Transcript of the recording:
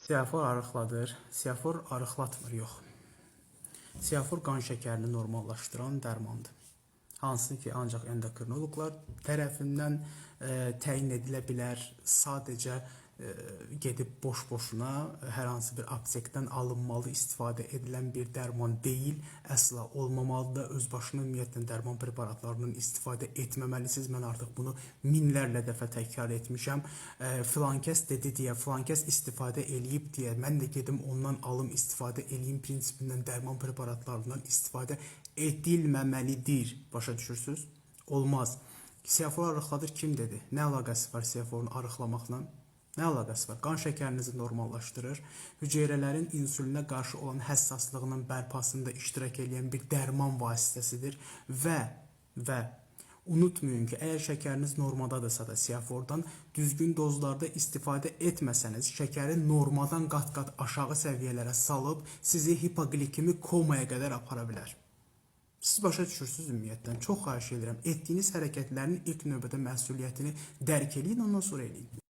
Siafor arıqladır. Siafor arıqlatmır, yox. Siafor qan şəkərini normallaşdıran dərmandır. Hansı ki, ancaq endokrinoloqlar tərəfindən təyin edilə bilər. Sadəcə gedib boş-boşuna hər hansı bir aptekdən alınmalı, istifadə edilən bir dərman deyil. Əsla olmamalıdır. Özbaşına ümumiyyətlə dərman preparatlarından istifadə etməməlisiniz. Mən artıq bunu minlərlə dəfə təkrar etmişəm. Filankəs dedi deyə, filankəs istifadə eləyib deyə, mən də gedim ondan alım, istifadə eləyim prinsipindən dərman preparatlarından istifadə edilməməlidir. Başa düşürsünüz? Olmaz. Siafor arıqladır kim dedi? Nə əlaqəsi var siaforun arıqlamaqla? Nə əlaqəsi var? Qan şəkərinizi normallaşdırır. Hüceyrələrin insulinə qarşı olan həssaslığının bərpasında iştirak edən bir dərman vasitəsidir. Və unutmayın ki, əgər şəkəriniz normadadırsa da siafordan düzgün dozlarda istifadə etməsəniz, şəkəri normadan qat-qat aşağı səviyyələrə salıb sizi hipoglikemik komaya qədər apara bilər. Siz başa düşürsünüz ümumiyyətlə. Çox xahiş edirəm. Etdiyiniz hərəkətlərin ilk növbədə məsuliyyətini dərk eləyin, ondan sonra eləyin.